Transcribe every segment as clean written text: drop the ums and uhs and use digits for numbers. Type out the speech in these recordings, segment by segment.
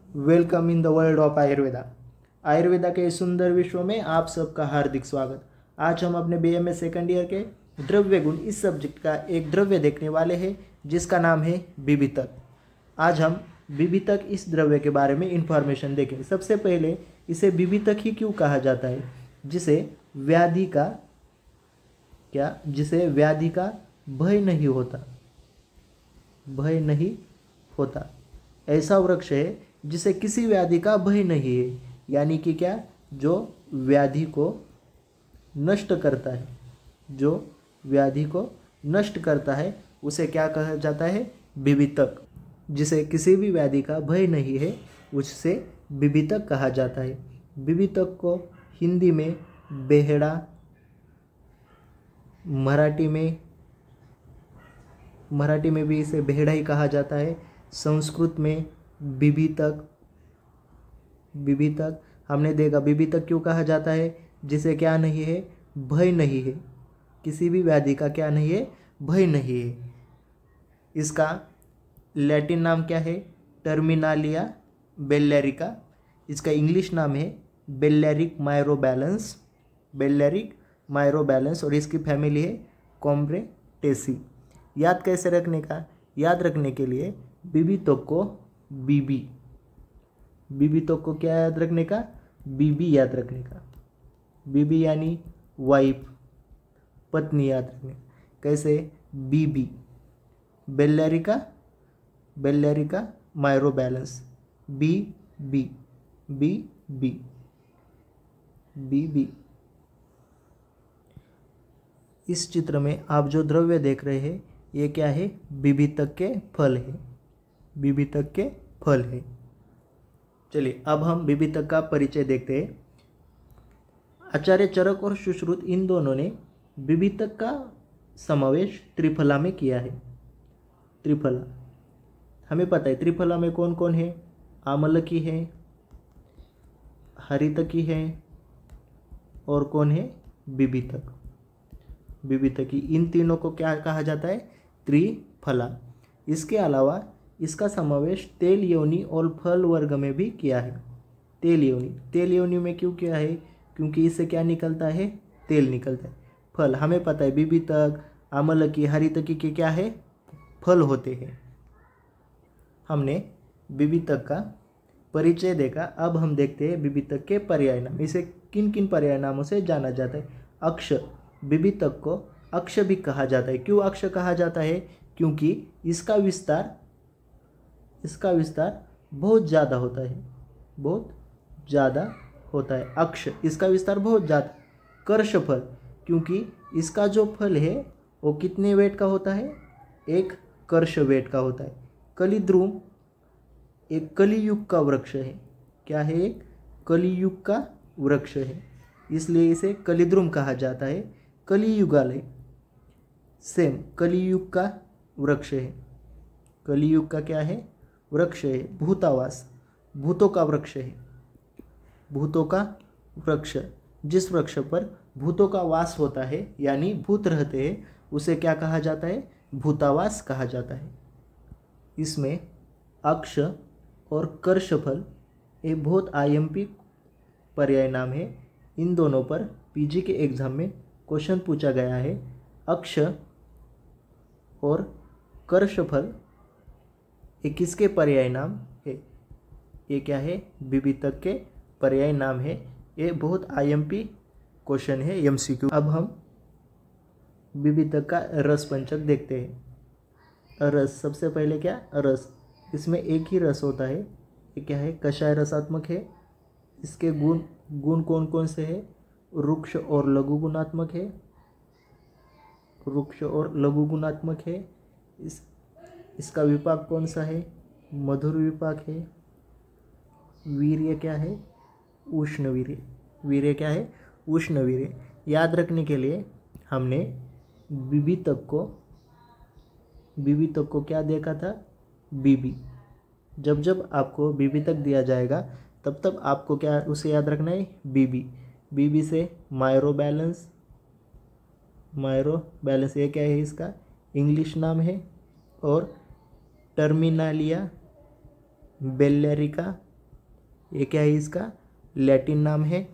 Welcome in the world of Ayurveda. Ayurveda के इस सुंदर विश्व में आप सबका हार्दिक स्वागत। आज हम अपने बीएमएस सेकंड ईयर के द्रव्य गुण इस सब्जेक्ट का एक द्रव्य देखने वाले हैं जिसका नाम है विभितक। आज हम विभितक इस द्रव्य के बारे में इंफॉर्मेशन देखेंगे। सबसे पहले इसे विभितक ही क्यों कहा जाता है, जिसे व्याधि का भय नहीं होता। ऐसा वृक्ष है जिसे किसी व्याधि का भय नहीं है, यानी कि क्या, जो व्याधि को नष्ट करता है उसे क्या कहा जाता है, विभितक। जिसे किसी भी व्याधि का भय नहीं है उससे विभितक कहा जाता है। विभितक को हिंदी में बेहड़ा, मराठी में भी इसे बेहड़ा ही कहा जाता है। संस्कृत में विभितक हमने देखा। विभितक क्यों कहा जाता है, जिसे क्या नहीं है, भय नहीं है। किसी भी व्याधि का क्या नहीं है, भय नहीं है। इसका लैटिन नाम क्या है, टर्मिनालिया बेल्लैरिका। इसका इंग्लिश नाम है बेल्लैरिक मायरोबैलेंस और इसकी फैमिली है कॉम्ब्रेटेसी। याद कैसे रखने का, याद रखने के लिए विभितक को क्या याद रखने का, बीबी याद रखने का। बीबी यानी वाइफ, पत्नी याद रखने। कैसे, बीबी, बेल्लैरिका मायरोबैलेंस, बीबी। इस चित्र में आप जो द्रव्य देख रहे हैं ये क्या है, विभितक के फल है। चलिए अब हम विभितक का परिचय देखते हैं। आचार्य चरक और सुश्रुत इन दोनों ने विभितक का समावेश त्रिफला में किया है। त्रिफला हमें पता है, त्रिफला में कौन कौन है, आमलकी है, हरितकी है और कौन है, विभितकी। इन तीनों को क्या कहा जाता है, त्रिफला। इसके अलावा इसका समावेश तेल योनि और फल वर्ग में भी किया है। तेल योनि में क्यों किया है, क्योंकि इससे क्या निकलता है, तेल निकलता है। फल हमें पता है, विभितक, आमलकी, हरितकी के क्या है, फल होते हैं। हमने विभितक का परिचय देखा। अब हम देखते हैं विभितक के पर्याय नाम। इसे किन किन पर्याय नामों से जाना जाता है। अक्ष, विभितक को अक्ष भी कहा जाता है। क्यों अक्ष कहा जाता है, क्योंकि इसका विस्तार बहुत ज़्यादा होता है। अक्ष, इसका विस्तार बहुत ज़्यादा। कर्षफल, क्योंकि इसका जो फल है वो कितने वेट का होता है, 1 कर्ष वेट का होता है। कलिद्रुम एक कलियुग का वृक्ष है। क्या है, एक कलियुग का वृक्ष है, इसलिए इसे कलिद्रुम कहा जाता है। कलियुगालय सेम कलियुग का वृक्ष है। कलियुग का क्या है, वृक्ष है। भूतावास, भूतों का वृक्ष है। भूतों का वृक्ष, जिस वृक्ष पर भूतों का वास होता है यानी भूत रहते हैं उसे क्या कहा जाता है, भूतावास कहा जाता है। इसमें अक्ष और कर्षफल ये बहुत आईएमपी पर्याय नाम है। इन दोनों पर पीजी के एग्जाम में क्वेश्चन पूछा गया है। अक्ष और कर्षफल ये किसके पर्याय नाम है, ये क्या है, विभितक के पर्याय नाम है। ये बहुत आईएमपी क्वेश्चन है, एमसीक्यू। अब हम विभितक का रस पंचक देखते हैं। रस, सबसे पहले क्या, रस, इसमें एक ही रस होता है। ये क्या है, कषाय रसात्मक है। इसके गुण कौन कौन से है, रुक्ष और लघु गुणात्मक है। इसका विपाक कौन सा है, मधुर विपाक है। वीर्य क्या है, उष्ण वीर्य क्या है, उष्ण वीर्य। याद रखने के लिए हमने विभितक को क्या देखा था, बीबी। जब आपको विभितक दिया जाएगा तब आपको क्या उसे याद रखना है, बीबी से मायरोबैलेंस, ये क्या है, इसका इंग्लिश नाम है। और टर्मिनालिया बेल्लैरिका ये क्या है, इसका लैटिन नाम है,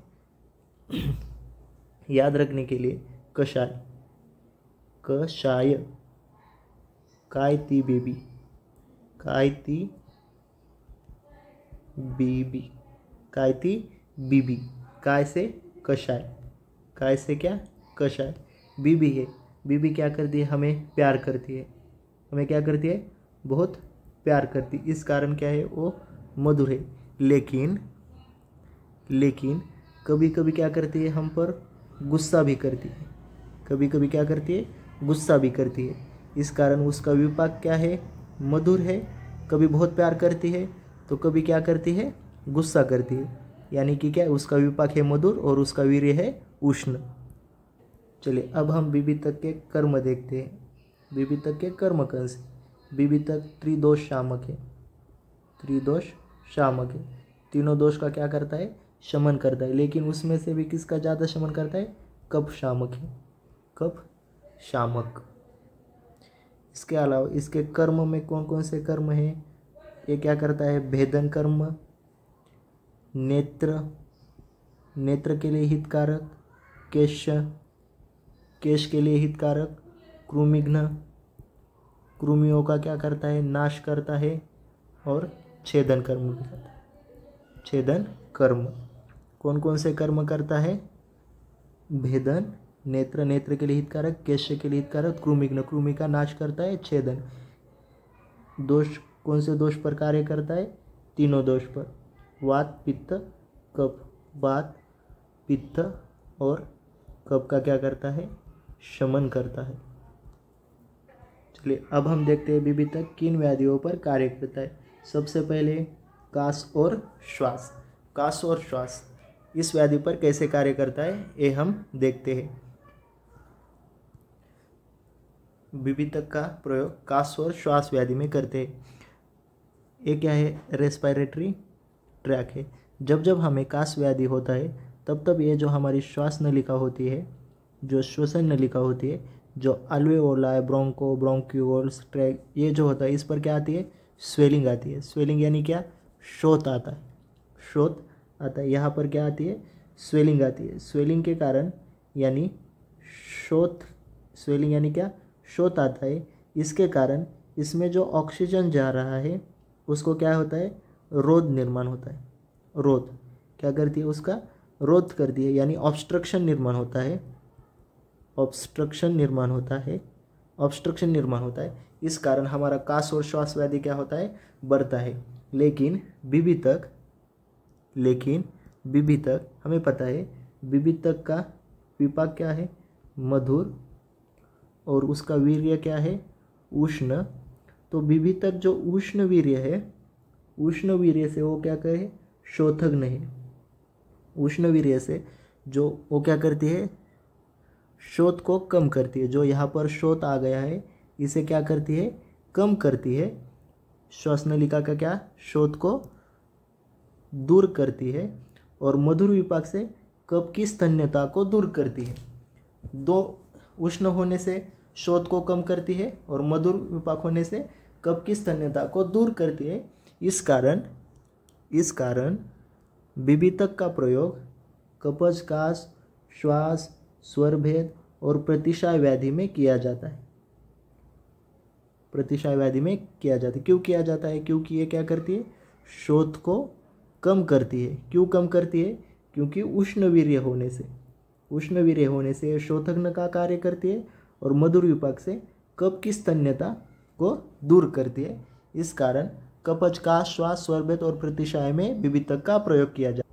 याद रखने के लिए, कषाय। कषाय, काय ती बेबी, काय ती बीबी, काय ती बीबी। काय से कषाय, काय से क्या, कषाय। बीबी है, बीबी क्या करती है, हमें प्यार करती है, हमें क्या करती है, बहुत प्यार करती है, इस कारण क्या है, वो मधुर है। लेकिन कभी कभी क्या करती है, हम पर गुस्सा भी करती है, कभी कभी क्या करती है, गुस्सा भी करती है, इस कारण उसका विपाक क्या है, मधुर है। कभी बहुत प्यार करती है तो कभी क्या करती है, गुस्सा करती है, यानी कि क्या, उसका विपाक है मधुर और उसका वीर्य है उष्ण। चलिए अब हम विभितक के कर्म देखते हैं। विभितक के कर्म कौन से, विभितक त्रिदोष शामक है, त्रिदोष शामक है, तीनों दोष का क्या करता है, शमन करता है। लेकिन उसमें से भी किसका ज़्यादा शमन करता है, कफ शामक है, कफ शामक। इसके अलावा इसके कर्म में कौन कौन से कर्म हैं, ये क्या करता है, भेदन कर्म, नेत्र, नेत्र के लिए हितकारक, केश, केश के लिए हितकारक, कृमिघ्न, कृमियों का क्या करता है, नाश करता है, और छेदन कर्म भी करता है। छेदन कर्म कौन कौन से कर्म करता है, भेदन, नेत्र, नेत्र के लिए हितकारक, केश के लिए हितकारक, कृमिघ्न, कृमि का नाश करता है, छेदन। दोष कौन से दोष पर कार्य करता है, तीनों दोष पर, वात, पित्त, कफ। वात, पित्त और कफ का क्या करता है, शमन करता है। चलिए अब हम देखते हैं विभितक किन व्याधियों पर कार्य करता है। सबसे पहले कास और श्वास। कास और श्वास इस व्याधि पर कैसे कार्य करता है, ये हम देखते हैं। विभितक का प्रयोग कास और श्वास व्याधि में करते हैं। ये क्या है, रेस्पिरेटरी ट्रैक है। जब जब हमें कास व्याधि होता है तब तब ये जो हमारी श्वास नलिका होती है, जो श्वसन नलिका होती है, जो अल्वेओलाई, ब्रोंको, ब्रोंक्यूल्स, ट्रैक, ये जो होता है इस पर क्या आती है, स्वेलिंग आती है। स्वेलिंग यानी क्या, शोथ आता है, शोथ आता है। यहाँ पर क्या आती है, स्वेलिंग आती है। स्वेलिंग के कारण यानी शोथ, स्वेलिंग यानी क्या, शोथ आता है। इसके कारण इसमें जो ऑक्सीजन जा रहा है उसको क्या होता है, रोध निर्माण होता है। रोध क्या करती है, उसका रोध करती है, यानी ऑब्स्ट्रक्शन निर्माण होता है, ऑब्स्ट्रक्शन निर्माण होता है, ऑब्स्ट्रक्शन निर्माण होता है। इस कारण हमारा कास और श्वास व्याधि क्या होता है, बढ़ता है। लेकिन विभितक हमें पता है, विभितक का विपाक क्या है, मधुर, और उसका वीर्य क्या है, उष्ण। तो विभितक जो उष्ण वीर्य है, उष्ण वीर्य से वो क्या कहे, शोथग्न है। उष्ण वीर्य से जो वो क्या करती है, शोथ को कम करती है। जो यहाँ पर शोथ आ गया है इसे क्या करती है, कम करती है। श्वास नलिका का क्या, शोथ को दूर करती है, और मधुर विपाक से कफ की स्तन्यता को दूर करती है। दो, उष्ण होने से शोथ को कम करती है और मधुर विपाक होने से कफ की स्तन्यता को दूर करती है। इस कारण विभितक का प्रयोग कपज, कास, श्वास, स्वरभेद और प्रतिशाय व्याधि में किया जाता है। प्रतिशाय व्याधि में किया जाता है। क्यों किया जाता है, क्योंकि ये क्या करती है, शोथ को कम करती है। क्यों कम करती है, क्योंकि उष्णवीर्य होने से ये शोथग्न का कार्य करती है और मधुर विपाक से कफ की स्तन्यता को दूर करती है। इस कारण कपज, कास, श्वास, स्वरभेद और प्रतिशाय में विभितक का प्रयोग किया जाता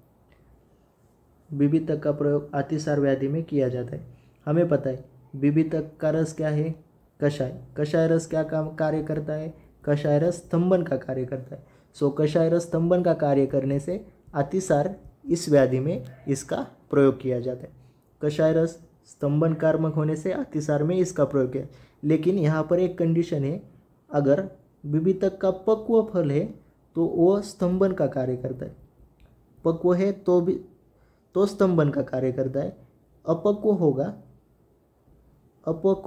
है। विभितक का प्रयोग अतिसार व्याधि में किया जाता है। हमें पता है विभितक का रस क्या है, कषाय। कषाय रस क्या कार्य करता है, कषाय रस स्तंभन का कार्य करता है। कषाय रस स्तंभन का कार्य करने से अतिसार इस व्याधि में इसका प्रयोग किया जाता है। कषाय रस स्तंभन कार्मक होने से अतिसार में इसका प्रयोग किया। लेकिन यहाँ पर एक कंडीशन है, अगर विभितक का पक्व फल है तो वो स्तंभन का कार्य करता है। पक्व है तो स्तंभन का कार्य करता है। अपक्व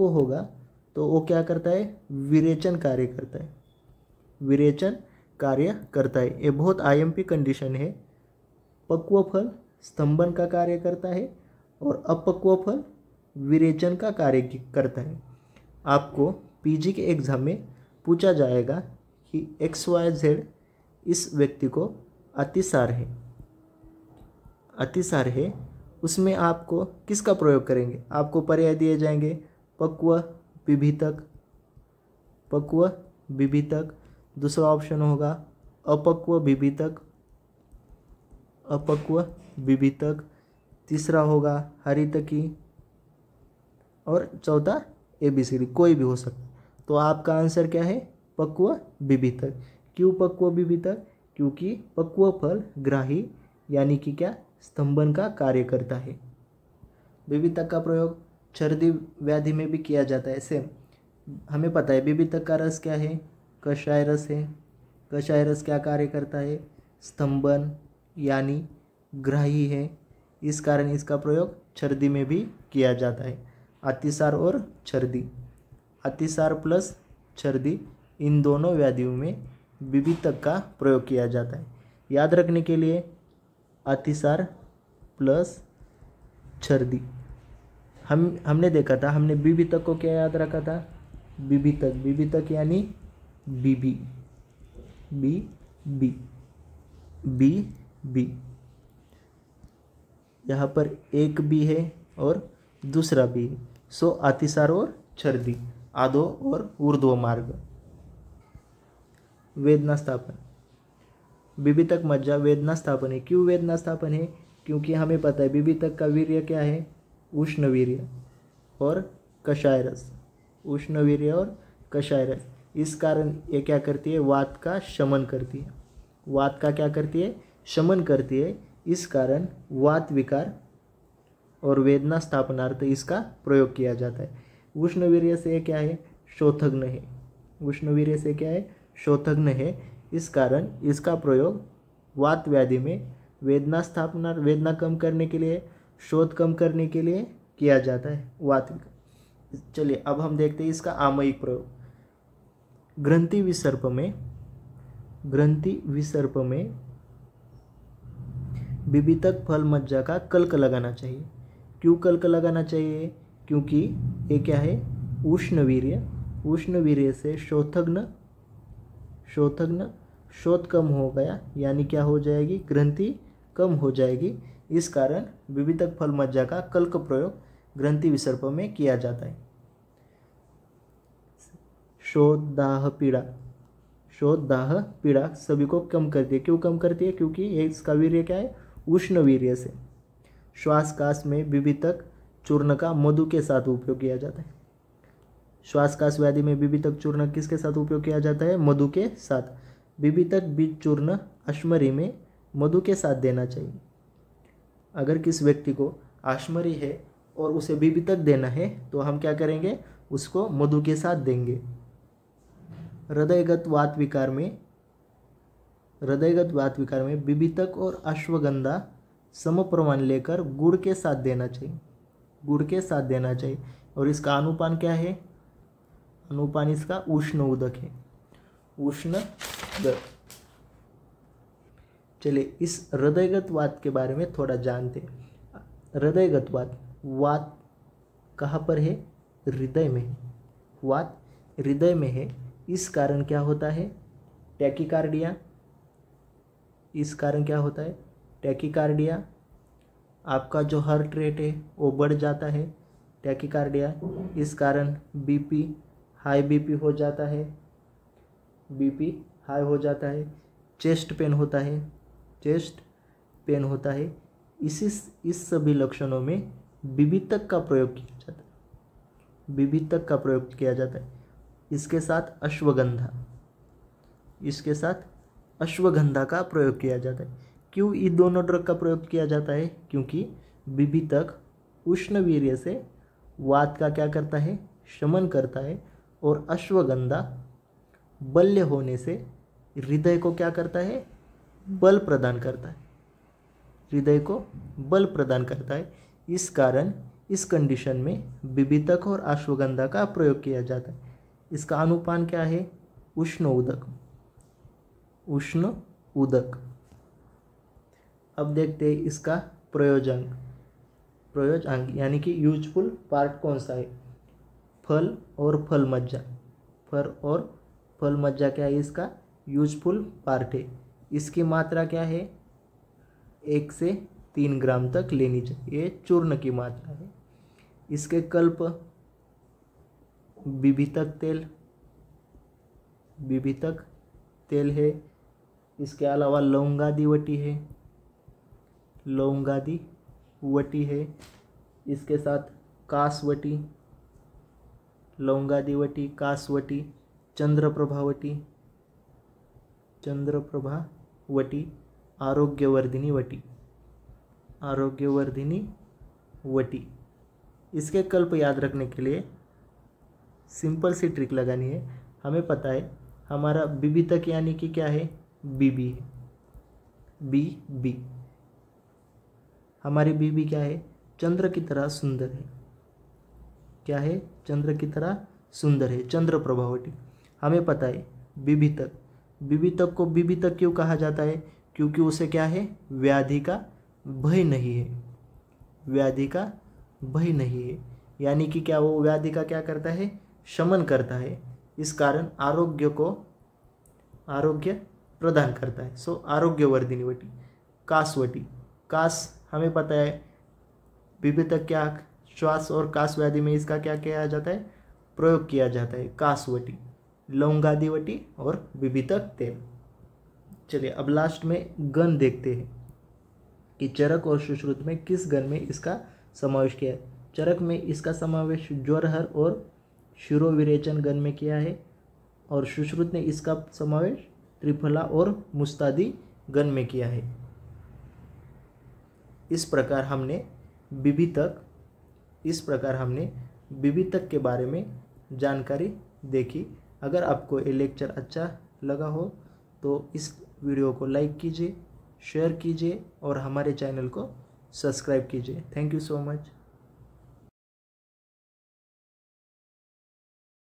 होगा तो वो क्या करता है, विरेचन कार्य करता है। विरेचन कार्य करता है। ये बहुत आईएमपी कंडीशन है, पक्व फल स्तंभन का कार्य करता है और अपक्व फल विरेचन का कार्य करता है। आपको पीजी के एग्ज़ाम में पूछा जाएगा कि XYZ इस व्यक्ति को अतिसार है, उसमें आपको किसका प्रयोग करेंगे? आपको पर्याय दिए जाएंगे पक्व विभितक, दूसरा ऑप्शन होगा अपक्व विभितक, तीसरा होगा हरितकी और चौथा ABCD, कोई भी हो सकता है। तो आपका आंसर क्या है? पक्व विभितक। क्यों पक्व विभितक? क्योंकि पक्व फल ग्राही यानी कि क्या, स्तंभन का कार्य करता है। विभितक का प्रयोग छर्दी व्याधि में भी किया जाता है। सेम हमें पता है विभितक का रस क्या है? कषाय रस है। कषाय रस क्या कार्य करता है? स्तंभन यानी ग्राही है, इस कारण इसका प्रयोग छर्दी में भी किया जाता है। अतिसार और छर्दी, अतिसार प्लस छर्दी, इन दोनों व्याधियों में विभितक का प्रयोग किया जाता है। याद रखने के लिए अतिसार प्लस छर्दी, हमने देखा था, हमने विभितक को क्या याद रखा था? विभितक यानी बी। यहाँ पर एक बी है और दूसरा बी है। सो अतिसार और छर्दी, आधो और ऊर्ध्व मार्ग। वेदना स्थापन, विभितक मज्जा वेदना स्थापन है। क्यों वेदना स्थापन है? क्योंकि हमें पता है विभितक का वीर्य क्या है? उष्ण वीर्य और कषाय रस, उष्ण वीर्य और कषाय रस। इस कारण ये क्या करती है? वात का शमन करती है। वात का क्या करती है? शमन करती है। इस कारण वात विकार और वेदना स्थापनार्थ इसका प्रयोग किया जाता है। उष्ण वीर्य से क्या है? शोथग्न है। उष्ण वीर्य से क्या है? शोथग्न है। इस कारण इसका प्रयोग वात व्याधि में वेदना स्थापना, वेदना कम करने के लिए, शोथ कम करने के लिए किया जाता है वात विकार। चलिए अब हम देखते हैं इसका आमयिक प्रयोग। ग्रंथि विसर्प में विभितक फल मज्जा का कल्क लगाना चाहिए। क्यों कल्क लगाना चाहिए? क्योंकि ये क्या है? उष्ण वीर्य से शोथ कम हो गया, यानी क्या हो जाएगी? ग्रंथि कम हो जाएगी। इस कारण विभितक फल मज्जा का कल्क प्रयोग ग्रंथि विसर्प में किया जाता है। शोथ दाह पीड़ा सभी को कम करती है। क्यों कम करती है? क्योंकि इसका वीर्य क्या है? उष्ण वीर्य से। श्वासकाश में विभितक चूर्ण का मधु के साथ उपयोग किया जाता है। श्वासकाश व्याधि में विभितक चूर्ण किसके साथ उपयोग किया जाता है? मधु के साथ। विभितक बीज चूर्ण अश्मरी में मधु के साथ देना चाहिए। अगर किस व्यक्ति को अश्मरी है और उसे विभितक देना है तो हम क्या करेंगे? उसको मधु के साथ देंगे। हृदयगत वात विकार में विभितक और अश्वगंधा सम प्रमाण लेकर गुड़ के साथ देना चाहिए। और इसका अनुपान क्या है? अनुपान इसका उष्ण उदक है। चलिए इस हृदयगत वात के बारे में थोड़ा जानते हैं। हृदयगत वात कहाँ पर है? हृदय में है। वात हृदय में है। इस कारण क्या होता है? टैकीकार्डिया। इस कारण क्या होता है? टैकीकार्डिया। आपका जो हार्ट रेट है वो बढ़ जाता है। टैकीकार्डिया, इस कारण हाई बीपी हो जाता है। चेस्ट पेन होता है। इस सभी लक्षणों में विभितक का प्रयोग किया जाता है। इसके साथ अश्वगंधा का प्रयोग किया जाता है। क्यों इन दोनों ड्रग का प्रयोग किया जाता है? क्योंकि विभितक उष्ण वीर्य से वात का क्या करता है? शमन करता है और अश्वगंधा बल्य होने से हृदय को क्या करता है? बल प्रदान करता है। इस कारण इस कंडीशन में विभितक और अश्वगंधा का प्रयोग किया जाता है। इसका अनुपान क्या है? उष्ण उदक। अब देखते हैं इसका प्रयोजन प्रयोजन यानी कि यूजफुल पार्ट कौन सा है। फल और फल मज्जा, फल और फल मज्जा क्या है, इसका यूजफुल पार्ट है। इसकी मात्रा क्या है, 1 से 3 ग्राम तक लेनी चाहिए, ये चूर्ण की मात्रा है। इसके कल्प विभितक तेल है। इसके अलावा लौंगादी वटी है। इसके साथ कासवटी, लौंगादी वटी, कासवटी, चंद्रप्रभा वटी, आरोग्यवर्धिनी वटी। इसके कल्प याद रखने के लिए सिंपल सी ट्रिक लगानी है। हमें पता है हमारा विभितक यानी कि क्या है, बीबी है, बी। हमारी बीबी क्या है, चंद्र की तरह सुंदर है। क्या है, चंद्र की तरह सुंदर है, चंद्र प्रभावटी। हमें पता है विभितक को विभितक क्यों कहा जाता है, क्योंकि उसे क्या है, व्याधि का भय नहीं है। यानी कि क्या, वो व्याधि का क्या करता है, शमन करता है। इस कारण आरोग्य प्रदान करता है। सो आरोग्यवर्धिनी वटी। कासवटी, कास हमें पता है विभितक क्या, श्वास और कास व्याधि में इसका क्या किया जाता है, प्रयोग किया जाता है, कासवटी, लौंगादिवटी और विभितक तेल। चलिए अब लास्ट में गण देखते हैं कि चरक और सुश्रुत में किस गण में इसका समावेश किया है। चरक में इसका समावेश ज्वरहर और शिरोविरेचन गण में किया है, और सुश्रुत ने इसका समावेश त्रिफला और मुस्तादी गण में किया है। इस प्रकार हमने विभितक के बारे में जानकारी देखी। अगर आपको ये लेक्चर अच्छा लगा हो तो इस वीडियो को लाइक कीजिए, शेयर कीजिए और हमारे चैनल को सब्सक्राइब कीजिए। Thank you so much.